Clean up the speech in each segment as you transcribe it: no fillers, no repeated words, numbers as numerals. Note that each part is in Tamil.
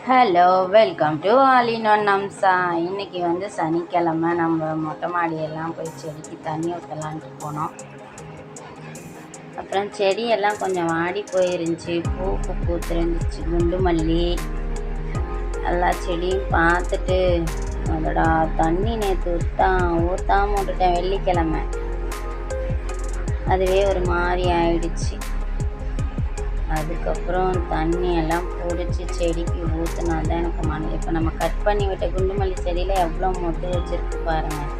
Hello, welcome to all in one Amsha. இன்றைக்கி வந்து சனிக்கிழமை. நம்ம மொட்டை மாடியெல்லாம் போய் செடிக்கு தண்ணி ஊற்றலான்ட்டு போனோம். அப்புறம் செடியெல்லாம் கொஞ்சம் வாடி போயிருந்துச்சு. பூத்துருந்துச்சு. குண்டு மல்லி எல்லா செடியும் பார்த்துட்டு அதோடா தண்ணி நேற்று ஊற்றாம விட்டுட்டேன். வெள்ளிக்கிழமை அதுவே ஒரு மாதிரி ஆயிடுச்சு. அதுக்கப்புறம் தண்ணியெல்லாம் பிடிச்சி செடிக்கு ஊற்றினா தான் எனக்கு இப்போ நம்ம கட் பண்ணி விட்ட குண்டுமல்லி செடியில் எவ்வளோ மொட்டு வச்சுருக்கு பாருங்கள்.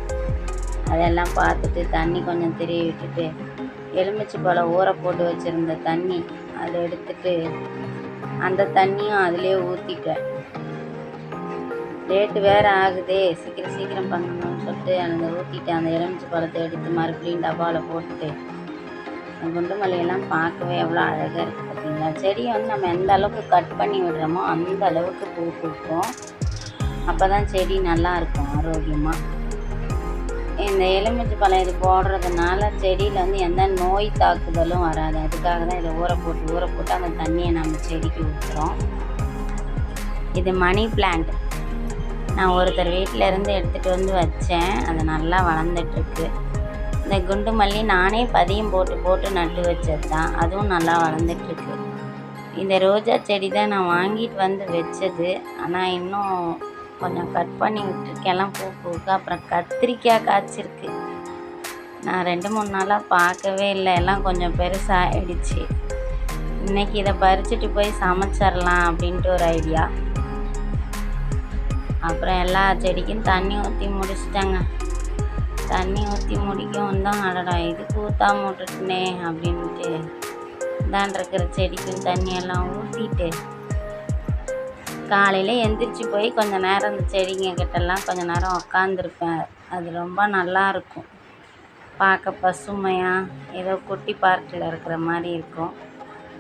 அதெல்லாம் பார்த்துட்டு தண்ணி கொஞ்சம் திருவி விட்டுட்டு எலுமிச்சை பழம் ஊற போட்டு வச்சுருந்த தண்ணி அதை எடுத்துட்டு அந்த தண்ணியும் அதிலே ஊற்றிட்டேன். லேட்டு வேறு ஆகுதே, சீக்கிரம் பண்ணணும்னு சொல்லிட்டு அந்த ஊற்றிட்டேன். அந்த எலுமிச்சை பழத்தை எடுத்து மறுபடியும் டப்பாவில் போட்டுட்டு குண்டு மல்லியெல்லாம் பார்க்கவே எவ்வளோ அழகாக இருக்குது பார்த்தீங்களா. செடியை வந்து நம்ம எந்த அளவுக்கு கட் பண்ணி விடுறோமோ அந்த அளவுக்கு பூ பூக்கும். அப்போ தான் செடி நல்லாயிருக்கும் ஆரோக்கியமாக. இந்த எலுமிச்சை பழம் இது போடுறதுனால செடியில் வந்து எந்த நோய் தாக்குதலும் வராது. அதுக்காக தான் இதை ஊற போட்டு அந்த தண்ணியை நம்ம செடிக்கு ஊற்றுறோம். இது மணி பிளான்ட். நான் ஒருத்தர் வீட்டில் இருந்து எடுத்துகிட்டு வந்து வச்சேன். அது நல்லா வளர்ந்துட்டுருக்கு. இந்த குண்டு மல்லி நானே பதியம் போட்டு நட்டு வச்சது தான். அதுவும் நல்லா வளர்ந்துட்டுருக்கு. இந்த ரோஜா செடி தான் நான் வாங்கிட்டு வந்து வச்சது. ஆனால் இன்னும் கொஞ்சம் கட் பண்ணி விட்டுருக்கேன். எல்லாம் பூக்கு. அப்புறம் கத்திரிக்காய் காய்ச்சிருக்கு. நான் 2-3 நாளாக பார்க்கவே இல்லை. எல்லாம் கொஞ்சம் பெருசாகிடுச்சு. இன்றைக்கி இதை பறிச்சுட்டு போய் சமைச்சிடலாம் அப்படின்ட்டு ஒரு ஐடியா. அப்புறம் எல்லா செடிக்கும் தண்ணி ஊற்றி முடிச்சிட்டாங்க. தண்ணி ஊற்றி முடிக்கவும் தான் அடடா இதுக்கு ஊற்றாம விட்டுட்டுனே அப்படின்ட்டு தான் இருக்கிற செடிக்கும் தண்ணியெல்லாம் ஊற்றிட்டு காலையில் எந்திரிச்சு போய் கொஞ்சம் நேரம் அந்த செடிங்க கிட்டெல்லாம் கொஞ்சம் நேரம் உக்காந்துருப்பேன். அது ரொம்ப நல்லாயிருக்கும் பார்க்க, பசுமையாக ஏதோ குட்டி பார்க்கில் இருக்கிற மாதிரி இருக்கும்.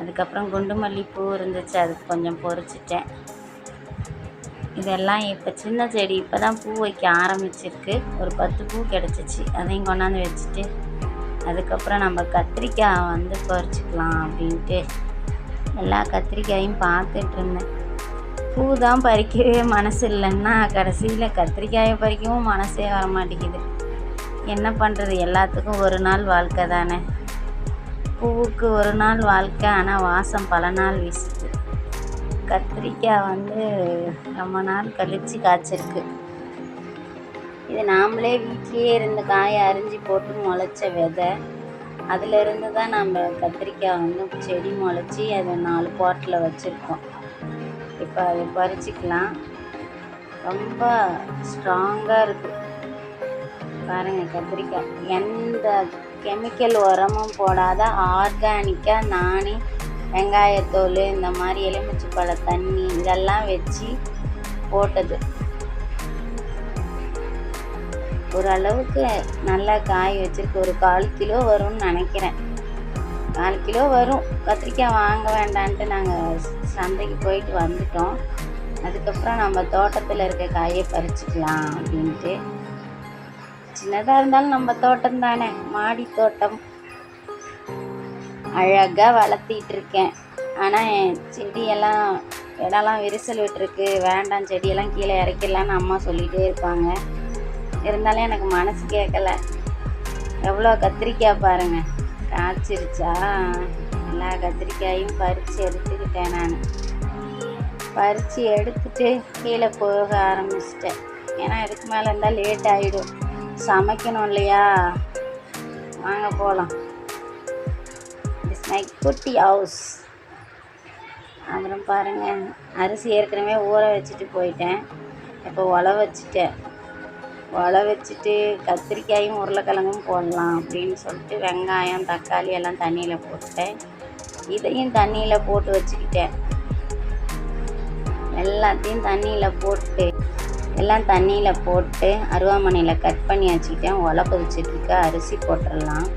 அதுக்கப்புறம் குண்டு மல்லி பூ இருந்துச்சு, அதுக்கு கொஞ்சம் பொறிச்சிட்டேன். இதெல்லாம் இப்போ சின்ன செடி இப்போ தான் பூ வைக்க ஆரம்பிச்சிருக்கு. ஒரு 10 பூ கிடச்சிச்சு. அதையும் கொண்டாந்து வச்சுட்டு அதுக்கப்புறம் நம்ம கத்திரிக்காய் வந்து பறிச்சுக்கலாம் அப்படின்ட்டு எல்லா கத்திரிக்காயும் பார்த்துட்டு இருந்தேன். பூ தான் பறிக்கவே மனசு இல்லைன்னா கடைசியில் கத்திரிக்காயை பறிக்கவும் மனசே வர மாட்டேங்குது. என்ன பண்ணுறது, எல்லாத்துக்கும் ஒரு நாள் வாழ்க்கை தானே. பூவுக்கு ஒரு நாள் வாழ்க்கை, ஆனால் வாசம் பல நாள் வீசுது. கத்திரிக்காய் வந்து ரொம்ப நாள் கழித்து காய்ச்சிருக்கு. இது நாமளே வீட்லேயே இருந்த காயை அரிஞ்சு போட்டு முளைச்ச விதை. அதிலிருந்து தான் நம்ம கத்திரிக்காய் வந்து செடி முளைச்சி அதை 4 பாட்டில் வச்சுருக்கோம். இப்போ அதை பறிச்சிக்கலாம். ரொம்ப ஸ்ட்ராங்காக இருக்குது பாருங்கள் கத்திரிக்காய். எந்த கெமிக்கல் உரமும் போடாத ஆர்கானிக்காக நானே வெங்காயத்தோல், இந்த மாதிரி எலுமிச்சை பழ தண்ணி இதெல்லாம் வச்சு போட்டது. ஓரளவுக்கு நல்லா காய் வச்சுருக்கு. ஒரு 1/4 கிலோ வரும்னு நினைக்கிறேன். 4 கிலோ வரும். கத்திரிக்காய் வாங்க வேண்டான்ட்டு நாங்கள் சந்தைக்கு போயிட்டு வந்துட்டோம். அதுக்கப்புறம் நம்ம தோட்டத்தில் இருக்க காயை பறிச்சுக்கலாம் அப்படின்ட்டு. சின்னதாக இருந்தாலும் நம்ம தோட்டம் தானே, மாடி தோட்டம். அழகாக வளர்த்திட்டு இருக்கேன். ஆனால் என் செடியெல்லாம் இடம்லாம் விரிசல் விட்டுருக்கு. வேண்டாம், செடியெல்லாம் கீழே இறக்கிடலான்னு அம்மா சொல்லிகிட்டே இருப்பாங்க. இருந்தாலும் எனக்கு மனசு கேட்கல. எவ்வளோ கத்திரிக்காய் பாருங்கள் காய்ச்சிருச்சா. எல்லா கத்திரிக்காயும் பறித்து எடுத்துக்கிட்டேன். நான் பறித்து எடுத்துட்டு கீழே போக ஆரம்பிச்சிட்டேன். ஏன்னா இதுக்கு மேலே இருந்தால் லேட் ஆகிடும். சமைக்கணும் இல்லையா. வாங்க போகலாம். மை குட்டி ஹவுஸ். அப்புறம் பாருங்கள், அரிசி ஏற்கனவே ஊற வச்சுட்டு போயிட்டேன். இப்போ ஒலை வச்சுட்டு கத்திரிக்காயும் உருளைக்கிழங்கும் போடலாம் அப்படின்னு சொல்லிட்டு வெங்காயம், தக்காளி எல்லாம் தண்ணியில் போட்டுட்டேன். இதையும் தண்ணியில் போட்டு வச்சுக்கிட்டேன். எல்லாத்தையும் தண்ணியில் போட்டு அருவாமனையில் கட் பண்ணி வச்சுக்கிட்டேன். ஒலை கொதிச்சிட்ருக்கு. அரிசி போட்டுடலாம்.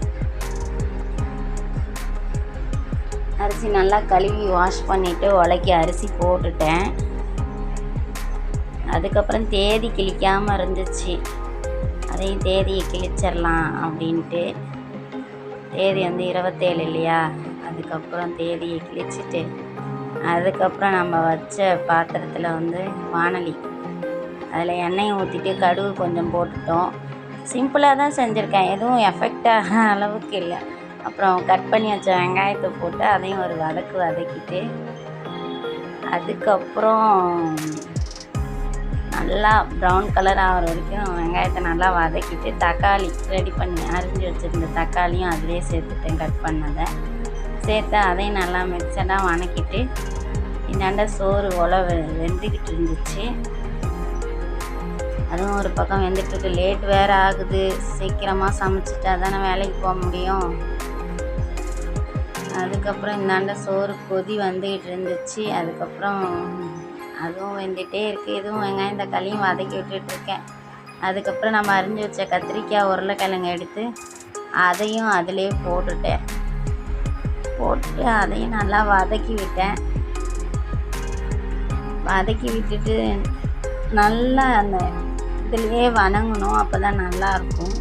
அரிசி நல்லா கழுவி வாஷ் பண்ணிவிட்டு உலக்கி அரிசி போட்டுட்டேன். அதுக்கப்புறம் தேதி கிழிக்காமல் இருந்துச்சு. அதையும் தேதியை கிழிச்சிடலாம் அப்படின்ட்டு. தேதி வந்து 27 இல்லையா. அதுக்கப்புறம் தேதியை கிழிச்சிட்டு அதுக்கப்புறம் நம்ம வச்ச பாத்திரத்தில் வந்து வாணலி, அதில் எண்ணெயை ஊற்றிட்டு கடுகு கொஞ்சம் போட்டுட்டோம். சிம்பிளாக தான் செஞ்சுருக்கேன், எதுவும் எஃபெக்டாக அளவுக்கு இல்லை. அப்புறம் கட் பண்ணி வச்ச வெங்காயத்தை போட்டு அதையும் ஒரு வதக்கிட்டு அதுக்கப்புறம் நல்லா ப்ரௌன் கலர் ஆகிற வரைக்கும் வெங்காயத்தை நல்லா வதக்கிட்டு தக்காளி ரெடி பண்ணி அரிஞ்சு வச்சுருந்த தக்காளியும் அதிலே சேர்த்துட்டேன், கட் பண்ணதை சேர்த்து அதையும் நல்லா மிக்சடாக வதக்கிட்டு இந்தாண்ட சோறு வெந்துக்கிட்டு இருந்துச்சு. அதுவும் ஒரு பக்கம் வெந்துட்டுருக்கு. லேட் வேறு ஆகுது, சீக்கிரமாக சமைச்சிட்டா தானே வேலைக்கு போக முடியும். அதுக்கப்புறம் இந்தாண்ட சோறு கொதி வந்துக்கிட்டு இருந்துச்சு. அதுக்கப்புறம் அதுவும் வெந்துகிட்டே இருக்குது. இதுவும் வெங்காயம் தக்காளியும் வதக்கி விட்டுட்ருக்கேன். அதுக்கப்புறம் நம்ம அரிஞ்சு வச்ச கத்திரிக்காய் உருளைக்கிழங்கு எடுத்து அதையும் அதிலே போட்டுட்டு அதையும் நல்லா வதக்கி விட்டுட்டு நல்லா அந்த இதுலேயே வணங்கணும், அப்போ தான் நல்லாயிருக்கும்.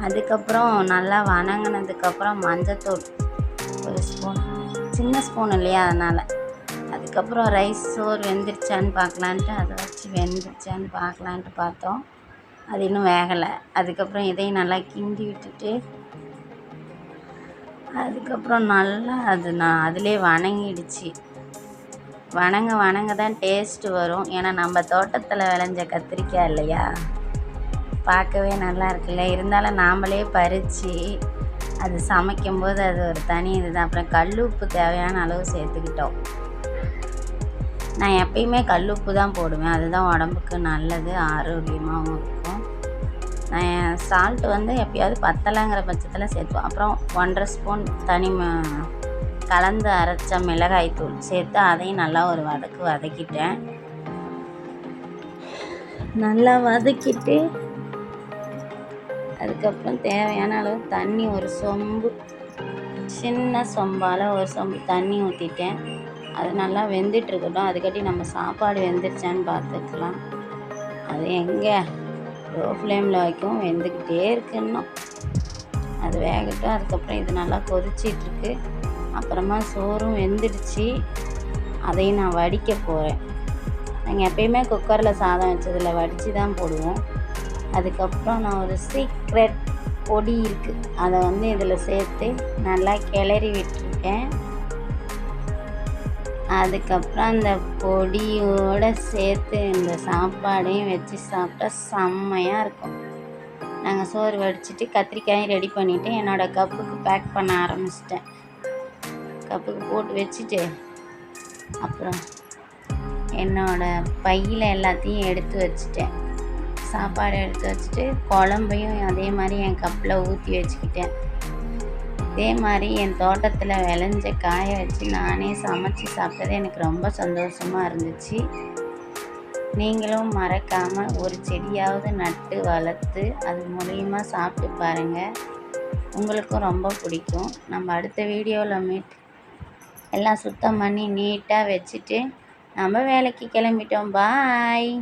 அதுக்கப்புறம் நல்லா வணங்கினதுக்கப்புறம் மஞ்சத்தூள் ஒரு ஸ்பூன், சின்ன ஸ்பூன் இல்லையா அதனால். அதுக்கப்புறம் ரைஸ் சோறு வெந்துருச்சான்னு பார்க்கலான்ட்டு அதை வச்சு வெந்துருச்சான்னு பார்க்கலான்ட்டு பார்த்தோம், அது இன்னும் வேகலை. அதுக்கப்புறம் இதையும் நல்லா கிண்டி விட்டுட்டு அதுக்கப்புறம் நல்லா அதிலே வணங்கிடுச்சு. வணங்க தான் டேஸ்ட்டு வரும். ஏன்னா நம்ம தோட்டத்தில் விளைஞ்ச கத்திரிக்காய் இல்லையா, பார்க்கவே நல்லா இருக்குல்ல. இருந்தாலும் நாமளே பறித்து அது சமைக்கும்போது அது ஒரு தனி இதுதான். அப்புறம் கல் உப்பு தேவையான அளவு சேர்த்துக்கிட்டோம். நான் எப்பயுமே கல் உப்பு தான் போடுவேன், அதுதான் உடம்புக்கு நல்லது, ஆரோக்கியமாகவும் இருக்கும். நான் சால்ட்டு வந்து எப்பயாவது பத்தலைங்கிற பட்சத்தில் சேர்த்துவோம். அப்புறம் 1.5 ஸ்பூன் கலந்து அரைச்ச மிளகாய்த்தூள் சேர்த்து அதையும் நல்லா ஒரு வதக்கிட்டேன். நல்லா வதக்கிட்டு அதுக்கப்புறம் தேவையான அளவு தண்ணி, ஒரு சொம்பு, சின்ன சொம்பால் ஒரு சொம்பு தண்ணி ஊற்றிட்டேன். அது நல்லா வெந்துட்டுருக்கட்டும். அதுக்காட்டி நம்ம சாப்பாடு வெந்துருச்சான்னு பார்த்துக்கலாம். அது எங்கே லோ ஃப்ளேமில் வைக்கும், வெந்துக்கிட்டே இருக்குன்னா அது வேகட்டும். அதுக்கப்புறம் இது நல்லா கொதிச்சிட்ருக்கு. அப்புறமா சோறும் வெந்துடுச்சு, அதையும் நான் வடிக்க போகிறேன். நாங்கள் எப்பயுமே குக்கரில் சாதம் வச்சதில் வடித்து தான் போடுவோம். அதுக்கப்புறம் நான் ஒரு சீக்ரெட் பொடி இருக்குது, அதை வந்து இதில் சேர்த்து நல்லா கிளறி விட்டுருக்கேன். அதுக்கப்புறம் அந்த பொடியோடு சேர்த்து இந்த சாப்பாடையும் வச்சு சாப்பிட்டா செம்மையாக இருக்கும். நாங்கள் சோறு வடிச்சிட்டு கத்திரிக்காயும் ரெடி பண்ணிவிட்டு என்னோடய கப்புக்கு பேக் பண்ண ஆரம்பிச்சிட்டேன். கப்புக்கு போட்டு வச்சுட்டு அப்புறம் என்னோடய பையில் எல்லாத்தையும் எடுத்து வச்சுட்டேன். சாப்பாடு எடுத்து வச்சுட்டு குழம்பையும் அதே மாதிரி என் கப்பில் ஊற்றி வச்சுக்கிட்டேன். இதே மாதிரி என் தோட்டத்தில் விளைஞ்ச காயை வச்சு நானே சமைச்சு சாப்பிட்டது எனக்கு ரொம்ப சந்தோஷமாக இருந்துச்சு. நீங்களும் மறக்காமல் ஒரு செடியாவது நட்டு வளர்த்து அது மூலிமா சாப்பிட்டு பாருங்கள், உங்களுக்கும் ரொம்ப பிடிக்கும். நம்ம அடுத்த வீடியோவில் எல்லாம் சுத்தம் பண்ணி நீட்டாக வச்சுட்டு நம்ம வேலைக்கு கிளம்பிட்டோம். பாய்.